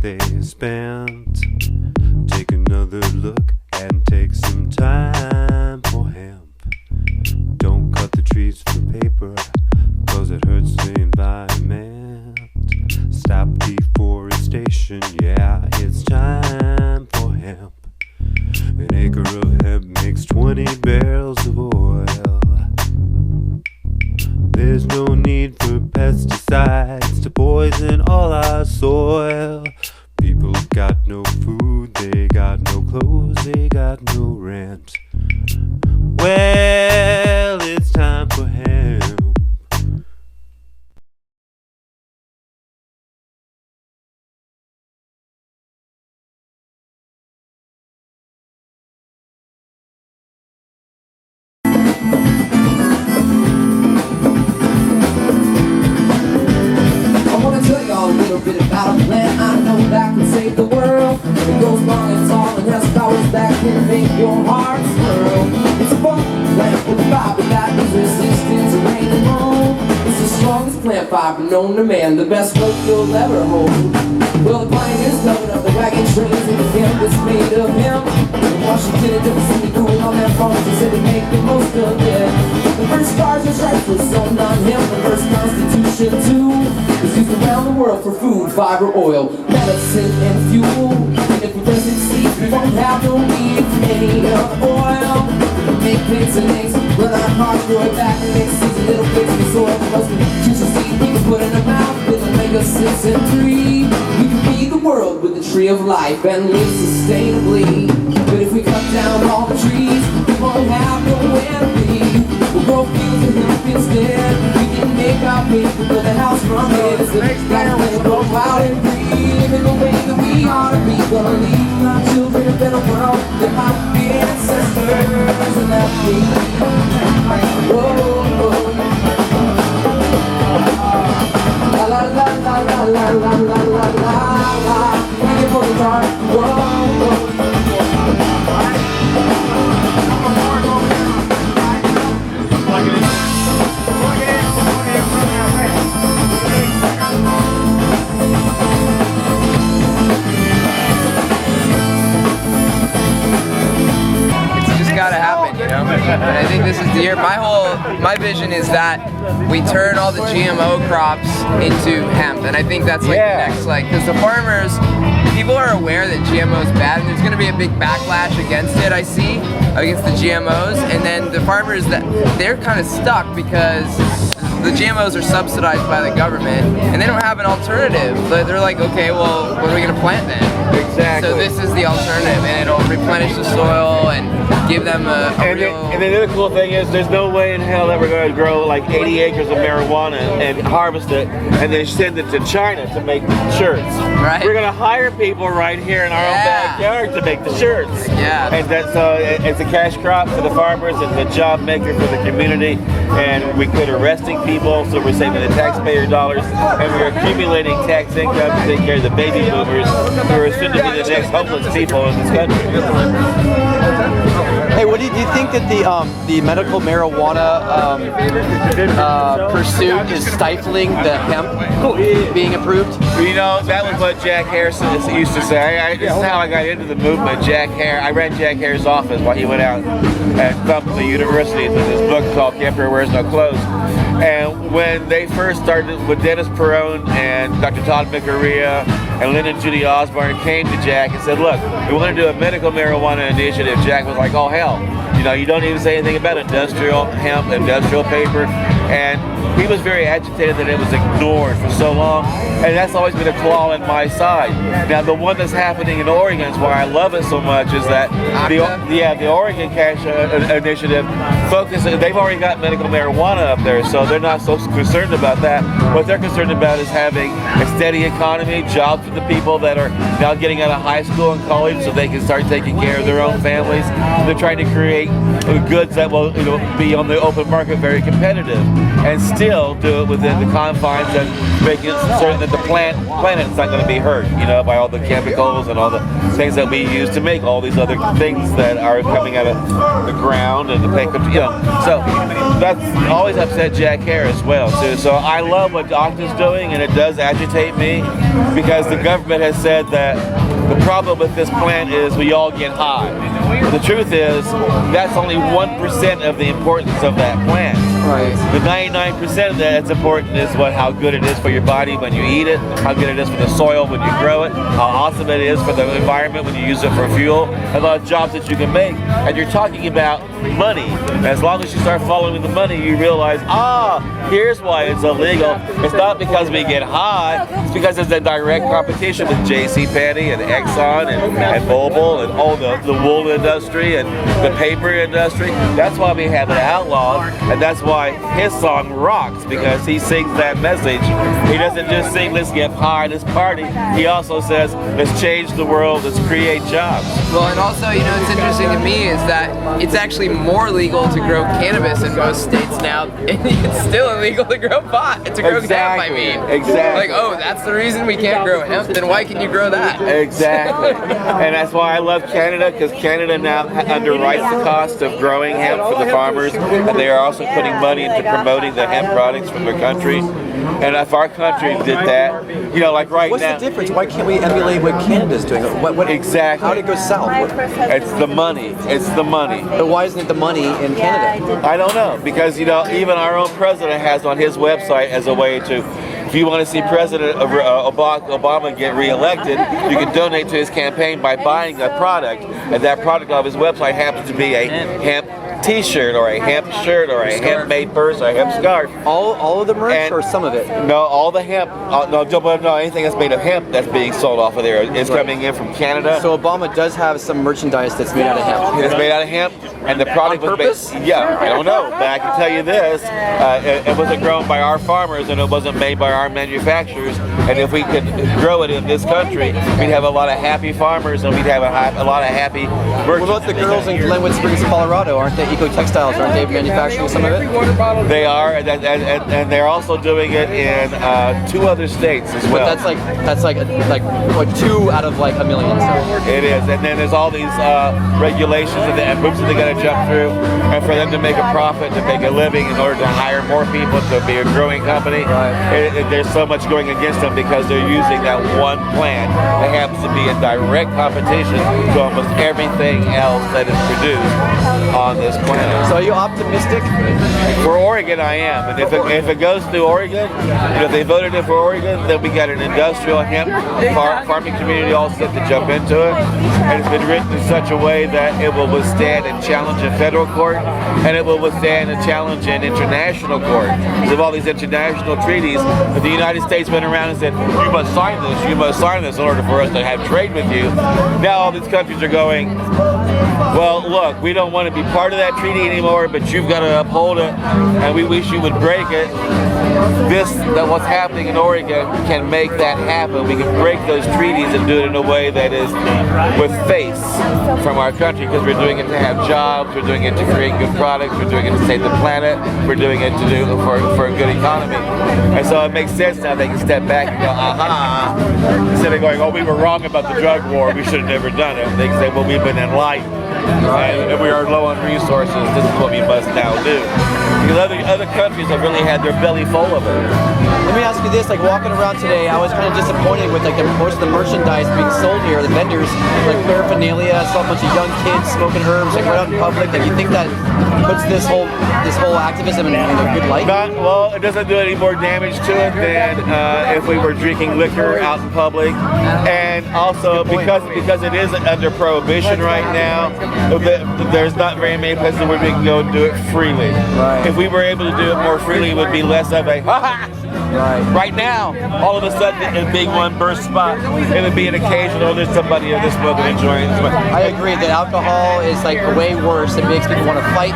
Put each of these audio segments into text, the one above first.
they spent. Take another look and take some time for hemp. Don't cut the trees for paper, cause it hurts the environment. Stop deforestation, yeah, it's time for hemp. An acre of hemp makes 20 barrels of oil. There's no need for pesticides to poison all our soil. People got no food, they got no clothes, they got no rent. Well, it's time for hemp. A little bit about a plant I know that can save the world. It goes long and tall and has flowers that can make your heart swirl. It's a bulk plant with a fiber that is resistant to rain and mold. It's the strongest plant fiber known to man, the best rope you'll ever hold. Well, the pioneers loaded up the wagon trains and the hemp that's made of hemp. In Washington and Jefferson, going on their farms, they said they make the most of it. The first stars and stripes were sewn on hemp, the first Constitution too was used around the world for food, fiber, oil, medicine, and fuel. And if we doesn't seeds, we won't have no need for any other oil. Make pigs and eggs, run our cars, grow it back and next season, little pigs in the soil. Because we choose to see things put in our mouth with omega-6 and 3. We can feed the world with the tree of life and live sustainably. But if we cut down all the trees, we won't have nowhere to be. We'll grow fields of hemp instead. We can make our paper, build a house from it. It's the black man, grow out and free. Live in the way that we ought to be. Gonna leave our children a better world than my ancestors and that we. Whoa. La la la la la la la la la la. We get for the dark. Whoa. Gotta happen, you know. And I think this is the year. My vision is that we turn all the GMO crops into hemp, and I think that's like the next, like, because the farmers, people are aware that GMO is bad, and there's going to be a big backlash against it. I see against the GMOs, and then the farmers that they're kind of stuck because the GMOs are subsidized by the government, and they don't have an alternative. They're like, okay, well, what are we going to plant then? Exactly. So this is the alternative, and it'll replenish the soil and give them a real... And the other cool thing is there's no way in hell that we're going to grow like 80 acres of marijuana and harvest it and then send it to China to make shirts. Right. We're going to hire people right here in our own backyard to make the shirts. Yeah. And that's it's a cash crop for the farmers, it's a job maker for the community, and we quit arresting people, so we're saving the taxpayer dollars, and we're accumulating tax income to take care of the baby boomers who are soon to be the next homeless people in this country. Hey, what do you think that the medical marijuana pursuit is stifling the hemp being approved? You know, that was what Jack Harrison used to say. This is how I got into the movement. I ran Jack Hare's office while he went out and thumped the university with this book called The Emperor Wears No Clothes. And when they first started with Dennis Perone and Dr. Todd McArea and Lynn and Judy Osborne came to Jack and said, look, we want to do a medical marijuana initiative. Jack was like, oh hell, you know, you don't even say anything about industrial hemp, industrial paper. And he was very agitated that it was ignored for so long, and that's always been a claw in my side. Now the one that's happening in Oregon, is why I love it so much, is that the Oregon Cash Initiative focuses, they've already got medical marijuana up there, so they're not so concerned about that. What they're concerned about is having a steady economy, jobs for the people that are now getting out of high school and college so they can start taking care of their own families. They're trying to create goods that will be on the open market very competitive. and still do it within the confines of making certain that the planet's not going to be hurt, by all the chemicals and all the things that we use to make all these other things that are coming out of the ground and the So that's always upset Jack Hare as well too. So I love what Octa's doing, and it does agitate me because the government has said that the problem with this plant is we all get high. The truth is, that's only 1% of the importance of that plant. Right. The 99% of that's important is how good it is for your body when you eat it, how good it is for the soil when you grow it, how awesome it is for the environment when you use it for fuel, a lot of jobs that you can make. And you're talking about money. As long as you start following the money, you realize, here's why it's illegal. It's not because we get high, it's because it's a direct competition with JCPenney and Exxon and Mobil and all the wool industry and the paper industry. That's why we have it outlawed, and that's why his song rocks, because he sings that message. He doesn't just sing, let's get high, let's party. He also says, let's change the world, let's create jobs. Well, and also, what's interesting to me is that it's actually more legal to grow cannabis in most states now, and it's still illegal to grow pot, to grow hemp, I mean. Exactly. Like, that's the reason we can't grow hemp, then why can you grow that? Exactly. And that's why I love Canada, because Canada now underwrites the cost of growing hemp for the farmers, and they are also putting money into promoting the hemp products from their country. And if our country did that, like right What's now. What's the difference? Why can't we emulate what Canada's doing? What exactly? How did it go south? It's the money. It's the money. But why isn't it the money in Canada? I don't know, because even our own president has on his website as a way to. If you want to see President Obama get reelected, you can donate to his campaign by buying a product, and that product on his website happens to be a hemp T-shirt or a hemp shirt or a hemp-made purse or a hemp scarf. All of the merch or some of it? No, all the hemp. No, anything that's made of hemp that's being sold off of there is coming in from Canada. So Obama does have some merchandise that's made out of hemp. It's made out of hemp, and the product on was made. Yeah, I don't know, but I can tell you this: it wasn't grown by our farmers, and it wasn't made by our manufacturers. And if we could grow it in this country, we'd have a lot of happy farmers, and we'd have a lot of happy merchants. What about the girls in Glenwood Springs, Colorado? Aren't they eco-textiles? Aren't they manufacturing some of it? They are, and they're also doing it in 2 other states as well. But that's like 2 out of like a million. So. It is, and then there's all these regulations and hoops that they got to jump through, and for them to make a profit, to make a living, in order to hire more people, to be a growing company. Right. There's so much going against them because they're using that one plant that happens to be in direct competition to almost everything else that is produced on this planet. So are you optimistic? For Oregon, I am, and if it goes through Oregon, if they voted it for Oregon, then we got an industrial hemp farming community all set to jump into it, and it's been written in such a way that it will withstand a challenge in federal court, and it will withstand a challenge in international court. Because of all these international treaties, but the United States went around and said, you must sign this in order for us to have trade with you. Now all these countries are going, well, look, we don't want to be part of that treaty anymore, but you've got to uphold it, and we wish you would break it. What's happening in Oregon can make that happen. We can break those treaties and do it in a way that is with faith from our country, because we're doing it to have jobs, we're doing it to create good products, we're doing it to save the planet, we're doing it to do for a good economy. And so it makes sense now they can step back and go, aha, instead of going, oh, we were wrong about the drug war, we should have never done it. They can say, well, we've been enlightened, and we are low on resources, this is what we must now do. Because other countries have really had their belly full of it. Let me ask you this, like walking around today, I was kind of disappointed with like most of the merchandise being sold here, the vendors, like paraphernalia, I saw a bunch of young kids smoking herbs, like right out in public. Like, you think that puts this whole activism in a good light? Well, it doesn't do any more damage to it than if we were drinking liquor out in public. And also because it is under prohibition right now, there's not very many places where we can go and do it freely. Right. If we were able to do it more freely, it would be less of a ha-ha! Right now, all of a sudden, it being one burst spot, it would be an occasional, there's somebody in this book enjoying this. I agree that alcohol is like way worse. It makes people want to fight.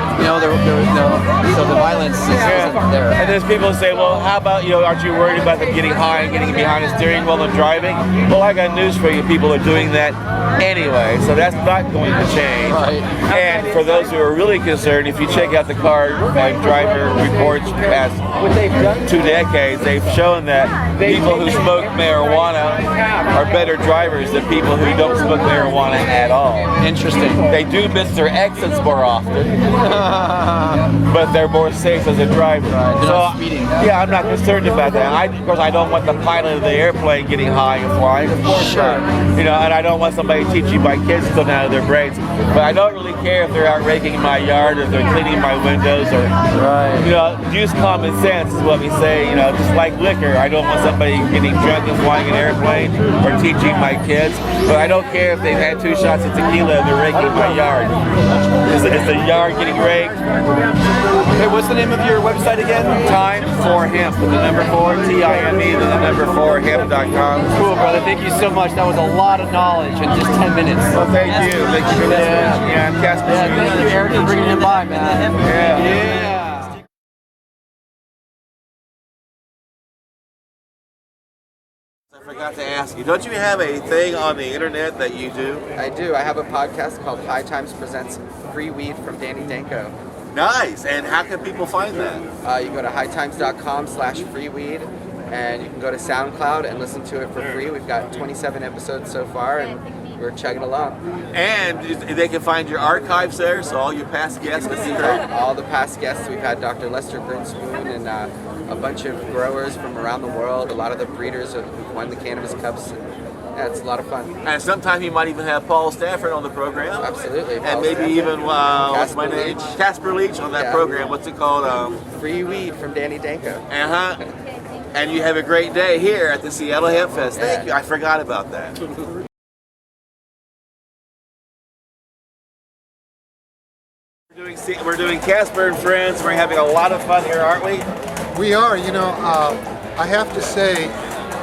So the violence isn't there. And there's people who say, well, how about, aren't you worried about them getting high and getting behind the steering wheel and driving? Well, I got news for you. People are doing that anyway, so that's not going to change. Right. And for those who are really concerned, if you check out the car and driver reports past 2 decades, they've shown that people who smoke marijuana are better drivers than people who don't smoke marijuana at all. Interesting. They do miss their exits more often, but they're more safe as a driver. They're not speeding. Yeah, I'm not concerned about that. Of course, I don't want the pilot of the airplane getting high and flying. Of course, sure. And I don't want somebody teaching my kids to out of their brains. But I don't really care if they're out raking my yard or they're cleaning my windows or, use common sense is what we say. Just like liquor, I don't want somebody getting drunk and flying an airplane or teaching my kids. But I don't care if they've had 2 shots of tequila and they're raking my yard. Is the yard getting raked? Hey, what's the name of your website again? Time for Hemp, with the number 4, TIME, the number 4, hemp.com. Cool, brother. Thank you so much. That was a lot of knowledge in just 10 minutes. Well, thank you. Thank you for listening. Yeah, I'm Casper. Yeah, thank you, Eric, for bringing him by, man. Yeah. I forgot to ask you, don't you have a thing on the internet that you do? I do. I have a podcast called High Times Presents Free Weed from Danko. Nice. And how can people find that? You go to hightimes.com/freeweed, and you can go to SoundCloud and listen to it for free. We've got 27 episodes so far, and we're chugging along. And they can find your archives there, so all your past guests can see that. All the past guests. We've had Dr. Lester Grinspoon and a bunch of growers from around the world, a lot of the breeders who won the Cannabis Cups. Yeah, it's a lot of fun. And sometime you might even have Paul Stanford on the program. Absolutely. And Paul maybe Stanford. even, what's my name? Leach. Casper Leach on that Yeah. program. What's it called? Free Weed from Danko. Uh-huh. And you have a great day here at the Seattle Hempfest. Yeah. Thank you. I forgot about that. We're doing Casper and Friends. We're having a lot of fun here, aren't we? We are. I have to say,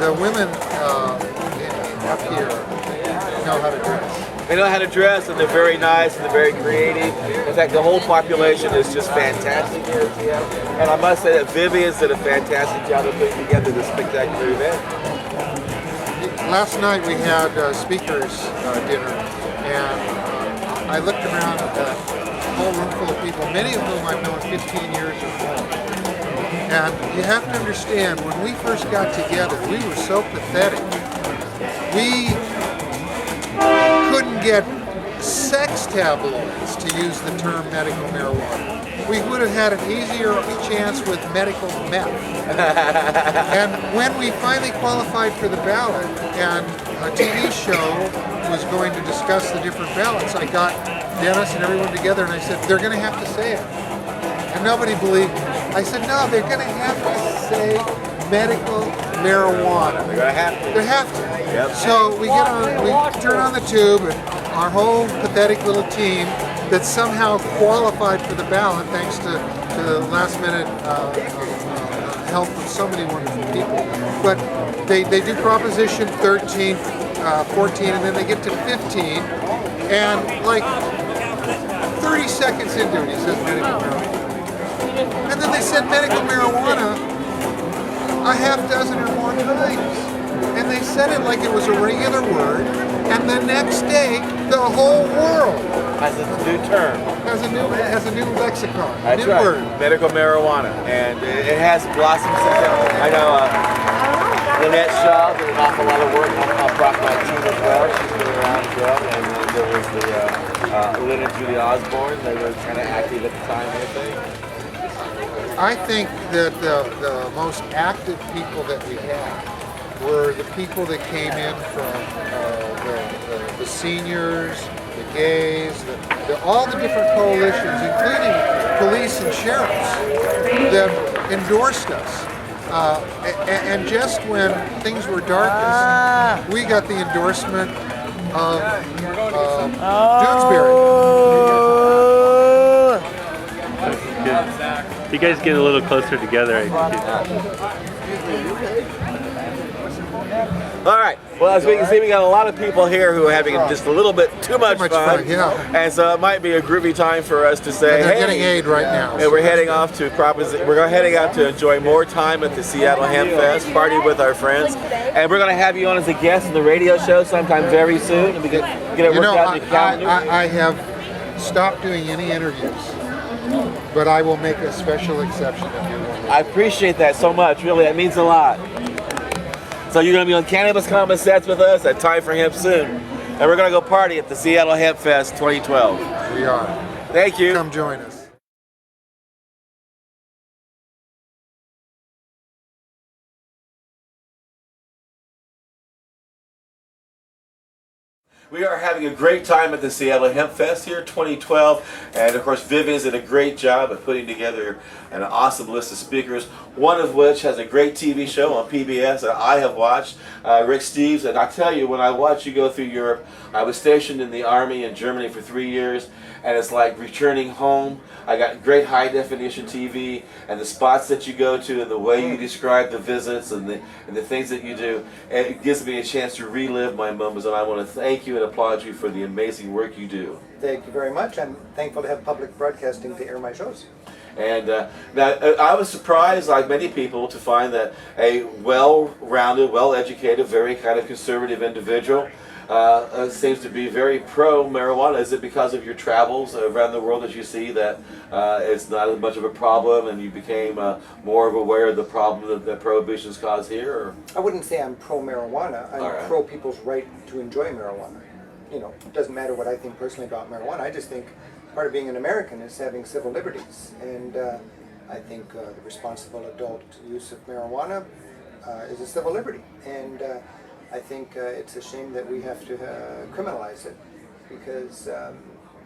the women up here know how to dress. They know how to dress, and they're very nice, and they're very creative. In fact, the whole population is just fantastic here at Seattle. And I must say that Vivian's did a fantastic job of putting together this spectacular event. Last night we had speakers dinner, and I looked around at a whole room full of people, many of whom I've known 15 years or more. And you have to understand, when we first got together, we were so pathetic. We couldn't get sex tabloids to use the term medical marijuana. We would have had an easier chance with medical meth. And when we finally qualified for the ballot, and a TV show was going to discuss the different ballots, I got Dennis and everyone together and I said, they're going to have to say it. And nobody believed me. I said, no, they're going to have to say medical marijuana. They're going to have to. They have to. Yep. So we turn on the tube, and our whole pathetic little team that somehow qualified for the ballot thanks to the last minute help of so many wonderful people. But they do Proposition 13, 14, and then they get to 15, and like 30 seconds into it, he says medical marijuana. And then they said medical marijuana a half dozen or more times. And they said it like it was a regular word, and the next day, the whole world Has a new term. has a new lexicon, That's new right. word. Medical marijuana. And it has blossomed since then. I know Lynette Shaw did an awful lot of work on Prop 19 as well. She's been around as well. And then there was the Lynn and Julie Osborne. They were kind of active at the time, I think. I think that the most active people that we had were the people that came in from the seniors, the gays, all the different coalitions, including police and sheriffs, that endorsed us. And just when things were darkest, we got the endorsement of Doonesbury. You guys get a little closer together, I think. All right. Well, as we can see, we got a lot of people here who are having just a little bit too much fun. Yeah. And so it might be a groovy time for us to say, They're hey, getting aid right now. and we're heading off to we're heading out to enjoy more time at the Seattle Hempfest, party with our friends, and we're going to have you on as a guest in the radio show sometime very soon. And we get it worked out in the calendar. I have stopped doing any interviews, but I will make a special exception if you want. I appreciate that so much. Really, that means a lot. So you're going to be on Cannabis Common Sets with us at Time for Hemp soon. And we're going to go party at the Seattle Hempfest 2012. We are. Thank you. Come join us. We are having a great time at the Seattle Hempfest here 2012, and of course Vivian's did a great job of putting together an awesome list of speakers, one of which has a great TV show on PBS that I have watched, Rick Steves. And I tell you, when I watch you go through Europe, I was stationed in the Army in Germany for 3 years, and it's like returning home. I got great high definition TV, and the spots that you go to and the way you describe the visits and the things that you do, it gives me a chance to relive my moments, and I want to thank you and applaud you for the amazing work you do. Thank you very much. I'm thankful to have public broadcasting to air my shows. And now, I was surprised, like many people, to find that a well-rounded, well-educated, very kind of conservative individual seems to be very pro-marijuana. Is it because of your travels around the world that you see that it's not as much of a problem and you became more aware of the problem that prohibitions cause here? Or? I wouldn't say I'm pro-marijuana. I'm pro people's right to enjoy marijuana. You know, it doesn't matter what I think personally about marijuana. I just think part of being an American is having civil liberties. And I think the responsible adult use of marijuana is a civil liberty. And I think it's a shame that we have to criminalize it, because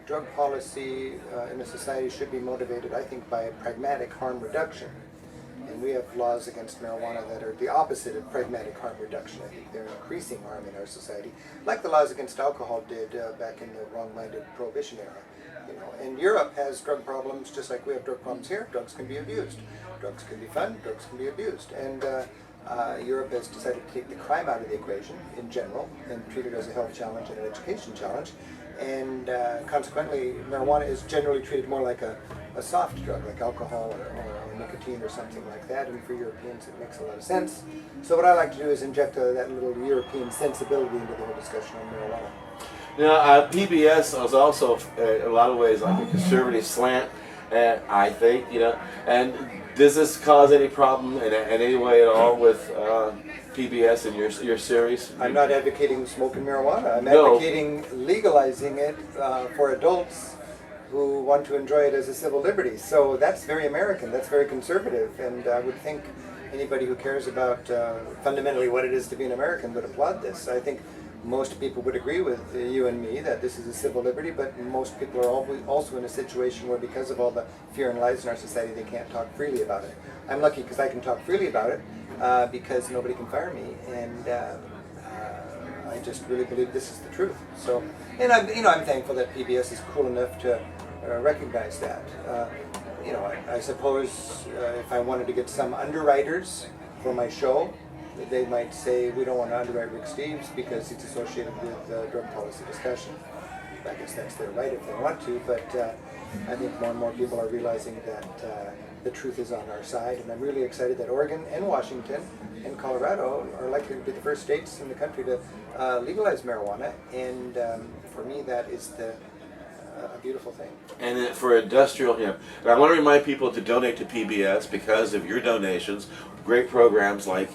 drug policy in a society should be motivated, I think, by pragmatic harm reduction. And we have laws against marijuana that are the opposite of pragmatic harm reduction. I think they're increasing harm in our society, like the laws against alcohol did back in the wrong-minded prohibition era. You know, and Europe has drug problems just like we have drug problems here. Drugs can be abused. Drugs can be fun. Drugs can be abused. And Europe has decided to take the crime out of the equation in general and treat it as a health challenge and an education challenge. And consequently, marijuana is generally treated more like a soft drug, like alcohol or nicotine or something like that. And for Europeans, it makes a lot of sense. So what I like to do is inject that little European sensibility into the whole discussion on marijuana. Now, PBS was also, in a lot of ways, like a conservative slant, I think, you know. And does this cause any problem in any way at all with PBS and your series? I'm not advocating smoking marijuana. I'm advocating legalizing it for adults who want to enjoy it as a civil liberty. So that's very American. That's very conservative. And I would think anybody who cares about fundamentally what it is to be an American would applaud this. I think most people would agree with you and me that this is a civil liberty, but most people are also in a situation where, because of all the fear and lies in our society, they can't talk freely about it. I'm lucky because I can talk freely about it because nobody can fire me, and I just really believe this is the truth. So, and I'm thankful that PBS is cool enough to recognize that. I suppose if I wanted to get some underwriters for my show, they might say, we don't want to underwrite Rick Steves because he's associated with drug policy discussion. I guess that's their right if they want to, but I think more and more people are realizing that the truth is on our side, and I'm really excited that Oregon and Washington and Colorado are likely to be the first states in the country to legalize marijuana, and for me that is a beautiful thing. And for industrial hemp, I want to remind people to donate to PBS because of your donations. Great programs like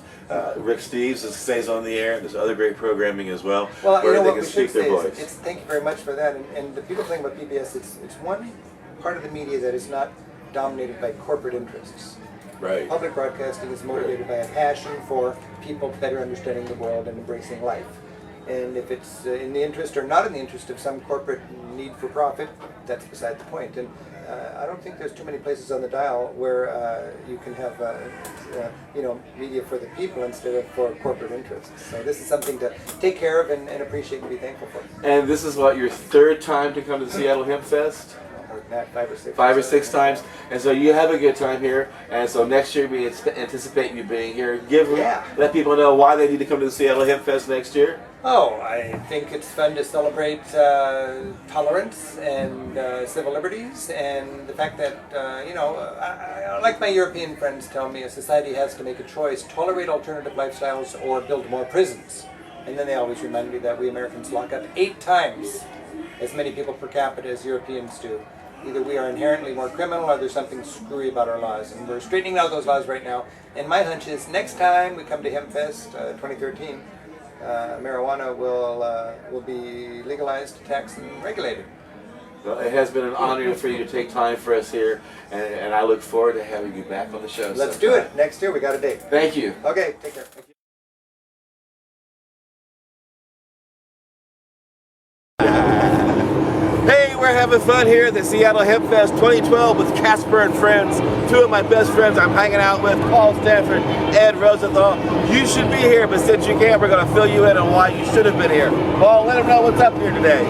Rick Steves stays on the air. There's other great programming as well, well, where they what can we speak should their say voice. is thank you very much for that. And the beautiful thing about PBS, it's one part of the media that is not dominated by corporate interests. Right. Public broadcasting is motivated by a passion for people better understanding the world and embracing life. And if it's in the interest or not in the interest of some corporate need for profit, that's beside the point. And I don't think there's too many places on the dial where you can have media for the people instead of for corporate interests. So this is something to take care of and appreciate and be thankful for. And this is what, your third time to come to the Seattle Hempfest? more than that, 5 or 6. 5 or 6 times, and so you have a good time here. And so next year we anticipate you being here. Let people know why they need to come to the Seattle Hempfest next year. Oh, I think it's fun to celebrate tolerance and civil liberties, and the fact that, like my European friends tell me, a society has to make a choice, tolerate alternative lifestyles or build more prisons. And then they always remind me that we Americans lock up 8 times as many people per capita as Europeans do. Either we are inherently more criminal or there's something screwy about our laws, and we're straightening out those laws right now. And my hunch is next time we come to Hempfest 2013, marijuana will be legalized, taxed, and regulated. Well, it has been an honor for you to take time for us here, and I look forward to having you back on the show. Let's do it. Next year, we got a date. Thank you. Okay, take care. Thank you. Hey, we're having fun here at the Seattle Hempfest 2012 with Casper and friends. 2 of my best friends I'm hanging out with, Paul Stanford, Ed Rosenthal. You should be here, but since you can't, we're going to fill you in on why you should have been here. Paul, let them know what's up here today.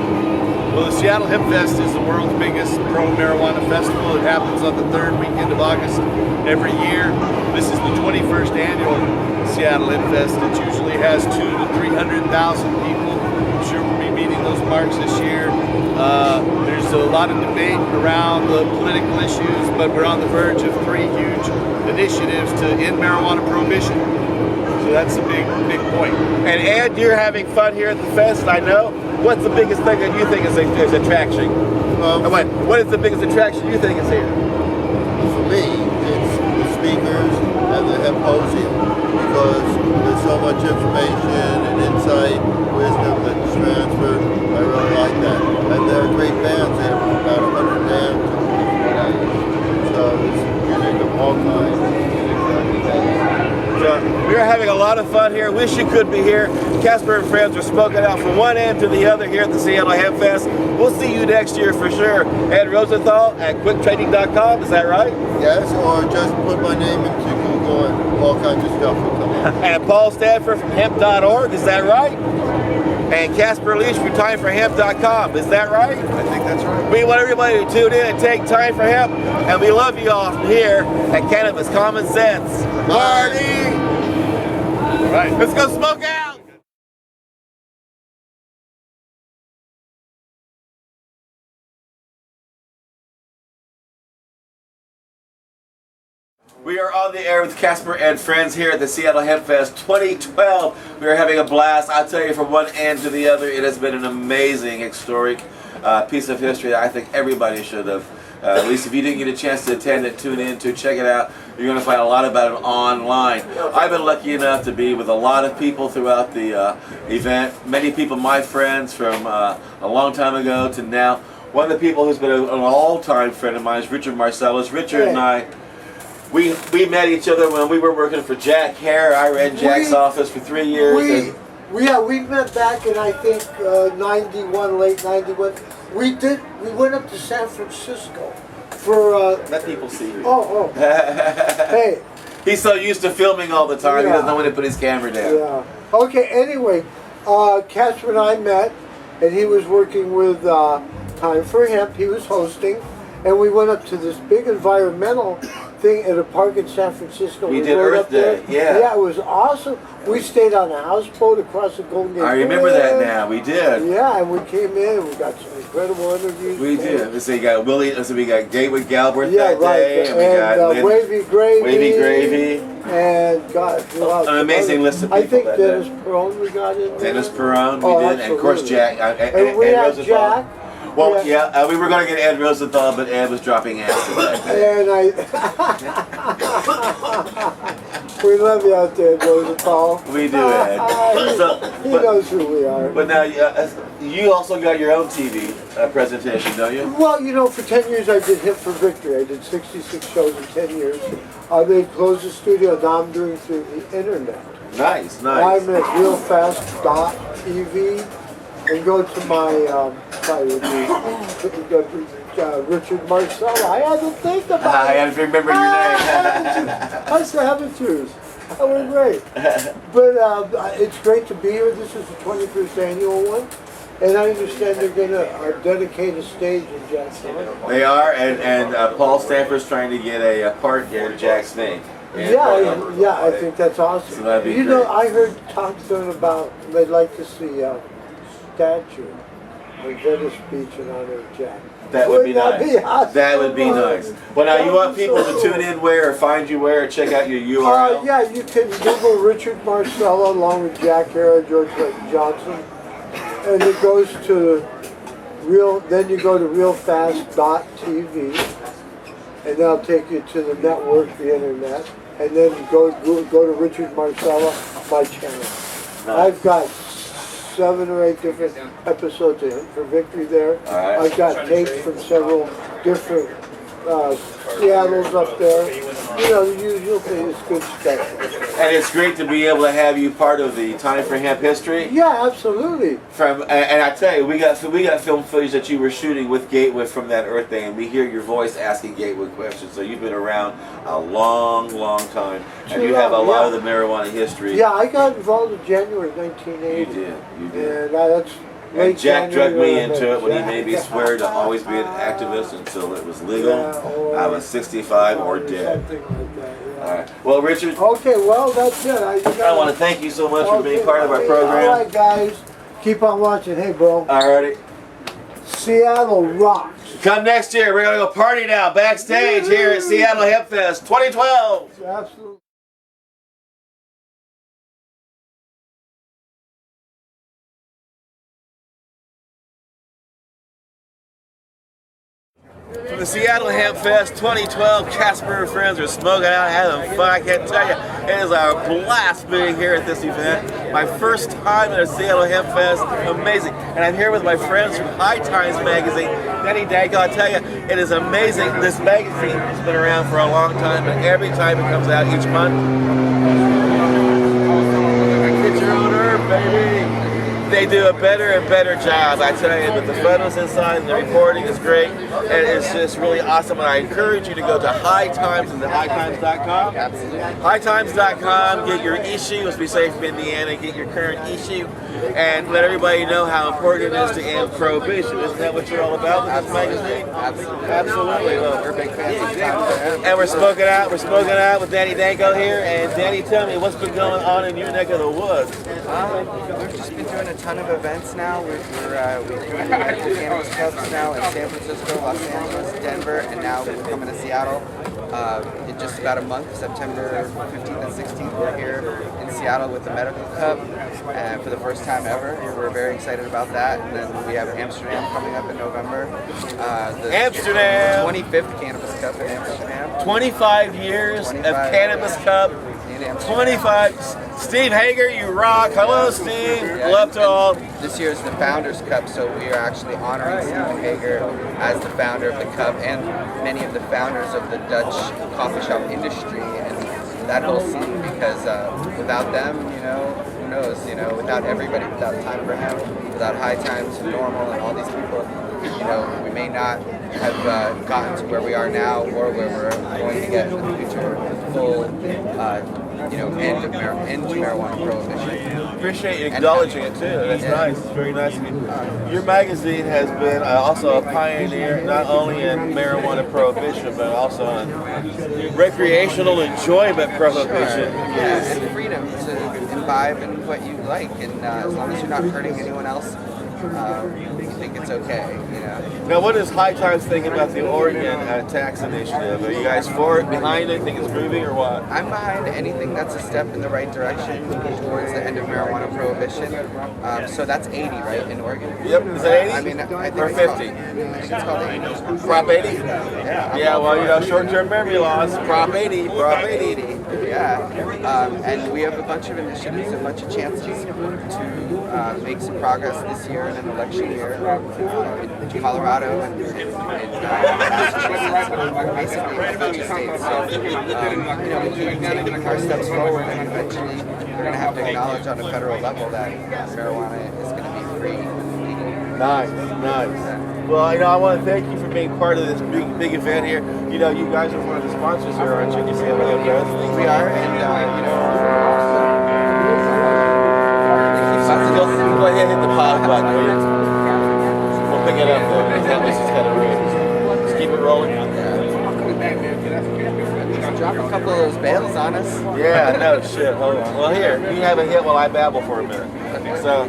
Well, the Seattle Hempfest is the world's biggest pro-marijuana festival. It happens on the 3rd weekend of August every year. This is the 21st annual Seattle Hempfest. It usually has 200,000 to 300,000 people. I'm sure we'll be meeting those marks this year. There's a lot of debate around the political issues, but we're on the verge of 3 huge initiatives to end marijuana prohibition. So that's a big point. And Ed, you're having fun here at the fest, I know. What's the biggest thing that you think is attraction? What is the biggest attraction you think is here? For me, it's the speakers and the Hemposium, because there's so much information and insight, wisdom that's transferred. I really like that. And there are great bands. They have about 100 bands. So it's music of all kinds. We're having a lot of fun here. Wish you could be here. Casper and friends are smoking out from one end to the other here at the Seattle Hempfest. We'll see you next year for sure. Ed Rosenthal at quicktrading.com, is that right? Yes, or just put my name into Google and all kinds of stuff will come up. And Paul Stanford from hemp.org, is that right? And Casper Leach from timeforhemp.com, is that right? I think that's right. We want everybody to tune in and take time for hemp, and we love you all from here at Cannabis Common Sense. Party! All right. Let's go smoke out! We are on the air with Casper and friends here at the Seattle Hempfest 2012. We are having a blast. I'll tell you, from one end to the other, it has been an amazing, historic piece of history that I think everybody should have. At least if you didn't get a chance to attend it, tune in to check it out. You're going to find a lot about it online. I've been lucky enough to be with a lot of people throughout the event. Many people, my friends from a long time ago to now. One of the people who's been an all-time friend of mine is Richard Marcello. Richard and I, we met each other when we were working for Jack Hare. I ran Jack's office for 3 years. We met back in, I think, 91, late 91. We went up to San Francisco for... Let people see you. Oh. Hey. He's so used to filming all the time, he doesn't know when to put his camera down. Yeah. Okay, anyway, Casper and I met, and he was working with Time for Hemp. He was hosting, and we went up to this big environmental thing at a park in San Francisco. We did Earth Day, yeah. Yeah, it was awesome. We stayed on a houseboat across the Golden Gate Bridge. I remember that now, we did. Yeah, and we came in, we got some incredible interviews. We did. So you got we got Gateway Galbraith that right. day, and we got Wavy Gravy. Wavy Gravy. And God, an amazing list of people. I think Dennis Perone we got in there. Dennis Perone, we did, and of course Jack. And we had Jack. Well, we were going to get Ed Rosenthal, but Ed was dropping acid that And day. we love you out there, Rosenthal. We do, Ed. He knows who we are. But now, you also got your own TV presentation, don't you? Well, you know, for 10 years I did Hip for Victory. I did 66 shows in 10 years. They closed the studio, now I'm doing through the internet. Nice. I'm at realfast.tv. And go to my Richard Marcello. I had to think about it. I had to remember your name. I still haven't choose. That was great. But it's great to be here. This is the 21st annual one. And I understand they're going to dedicate a stage in Jackson. They are, and Paul Stanford's trying to get a park in Jack's name. Yeah, I think that's awesome. So that'd be you great. know, I heard talking about they'd like to see a statue in Venice Beach in honor of Jack. That would be Wouldn't nice. that be awesome? That would be nice. Well, now you want people to tune in where, or find you where, or check out your URL? Yeah, you can Google Richard Marcello along with Jack Hara, George Clayton Johnson, and it goes to then you go to realfast.tv, and that'll take you to the network, the internet, and then go to Richard Marcello, my channel. Nice. I've got 7 or 8 different episodes of Hemp for Victory there. Right. I've got tapes from several different Seattle's up there. You know, the usual thing is good stuff. And it's great to be able to have you part of the Time for Hemp history. Yeah, absolutely. And I tell you, we got film footage that you were shooting with Gatewood from that Earth Day, and we hear your voice asking Gatewood questions. So you've been around a long, long time, and you have a lot of the marijuana history. Yeah, I got involved in January 1980. You did. And that's And Jack January drugged me into it when he yeah. made me swear to always be an activist until it was legal. Yeah, I was 65 or dead. Something like that, yeah. All right. Well, Richard, Okay, well, that's it. I want to thank you so much for being part of our All program. right, guys. Keep on watching. Hey, bro. Alrighty. Seattle rocks. Come next year. We're going to go party now backstage here at Seattle Hempfest 2012. Absolutely. From the Seattle Hempfest 2012, Casper and friends are smoking out, having fun. I can't tell you, it is a blast being here at this event. My first time at a Seattle Hempfest, amazing. And I'm here with my friends from High Times magazine, Danny Danko. I tell you, it is amazing. This magazine has been around for a long time, and every time it comes out each month, get your own herb, baby. They do a better and better job, I tell you, but the photos inside and the reporting is great, and it's just really awesome, and I encourage you to go to High Times and hightimes.com. Absolutely. Hightimes.com, get your issue, let's be safe in Indiana, get your current issue, and let everybody know how important it is to end prohibition. Isn't that what you're all about with this magazine? Absolutely. Absolutely. Well, We're big fans of and we're smoking out with Danny Danko here, and Danny, tell me, what's been going on in your neck of the woods? We've just been doing a ton of events now. We've been to Cannabis Cups now in San Francisco, Los Angeles, Denver, and now we're coming to Seattle. In just about a month, September 15th and 16th, we're here in Seattle with the Medical Cup for the first time ever. We're very excited about that. And then we have Amsterdam coming up in November. Amsterdam! 25th Cannabis Cup in Amsterdam. 25 years of Cannabis Cup. 25. Steve Hager, you rock. Hello, Steve. Love to all. This year is the Founders Cup, so we are actually honoring Steve Hager as the founder of the Cup and many of the founders of the Dutch coffee shop industry and that whole scene, because without them, you know, who knows, you know, without everybody, without Time for Hemp, without High Times, Normal, and all these people, you know, we may not have gotten to where we are now or where we're going to get in the future with full you know, end to marijuana prohibition. Appreciate you acknowledging it too. That's nice. It's very nice of you. Your magazine has been also a pioneer not only in marijuana prohibition but also in recreational enjoyment prohibition. Sure. Yeah, and freedom to imbibe in what you like, and as long as you're not hurting anyone else, I think it's okay, you know. Now, what does High Times think about the Oregon tax initiative? Are you guys for it, behind it, think it's groovy, or what? I'm behind anything that's a step in the right direction towards the end of marijuana prohibition. So that's 80, right, in Oregon? Yep, is that 80? I mean, I think or it's 50? I think it's called 80. Prop 80? Yeah, well, you know, short-term memory loss. Prop 80, Prop 80. Yeah, and we have a bunch of initiatives, a bunch of chances to make some progress this year in an election year in Colorado and basically in a bunch of states. So, you know, we keep taking our steps forward, and eventually we're going to have to acknowledge on a federal level that marijuana is going to be free. Nice, nice. Well, you know, I want to thank you for being part of this big event here. You know, you guys are one of the sponsors here, aren't you? You see how many we are, and you know, go ahead and hit the pause button, will you? pick it up though, because that was just kind of rude. Just keep it rolling. Drop a couple of those bales on us. Yeah, no shit. Hold on. Well, here, you have a hit while I babble for a minute. So,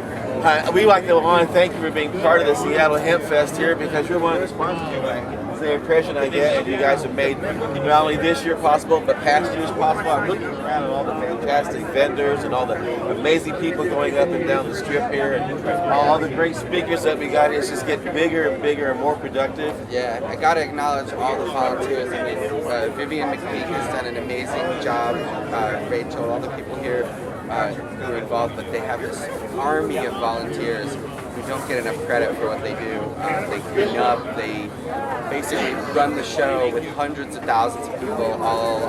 we like to want to thank you for being part of the Seattle Hempfest here because you're one of the sponsors tonight. It's the impression I get, and you guys have made not only this year possible, but past years possible. I'm looking around at all the fantastic vendors and all the amazing people going up and down the strip here, and all the great speakers that we got. It's just getting bigger and bigger and more productive. Yeah, I got to acknowledge all the volunteers. I mean, Vivian McPeak has done an amazing job. Rachel, all the people here who are involved, but they have this army of volunteers who don't get enough credit for what they do. They clean up, they basically run the show with hundreds of thousands of people all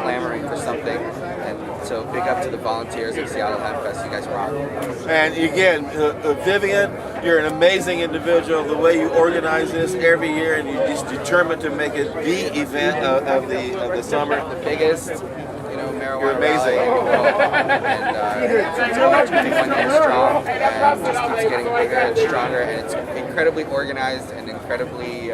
clamoring for something. And so big up to the volunteers of Seattle Hempfest. You guys rock. And again, Vivian, you're an amazing individual. The way you organize this every year, and you're just determined to make it the event of the summer. The biggest, marijuana You're amazing. And it's 21 years strong, and just keeps getting bigger and stronger, and it's incredibly organized and incredibly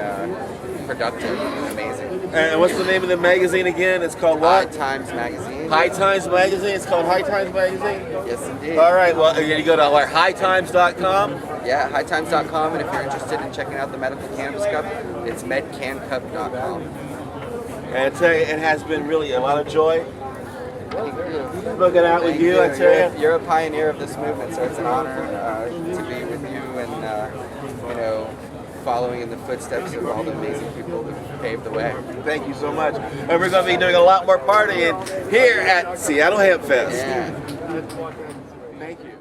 productive and amazing. And what's the name of the magazine again? It's called what? High Times Magazine. High Times Magazine? It's called High Times Magazine? Yes, indeed. All right, well, you go to hightimes.com? Yeah, hightimes.com, and if you're interested in checking out the Medical Cannabis Cup, it's medcancup.com. And I tell you, it has been really a lot of joy looking out with you, I tell you. You're a pioneer of this movement, so it's an honor to be with you and, following in the footsteps of all the amazing people who paved the way. Thank you so much. And we're going to be doing a lot more partying here at Seattle Hempfest. Yeah. Thank you.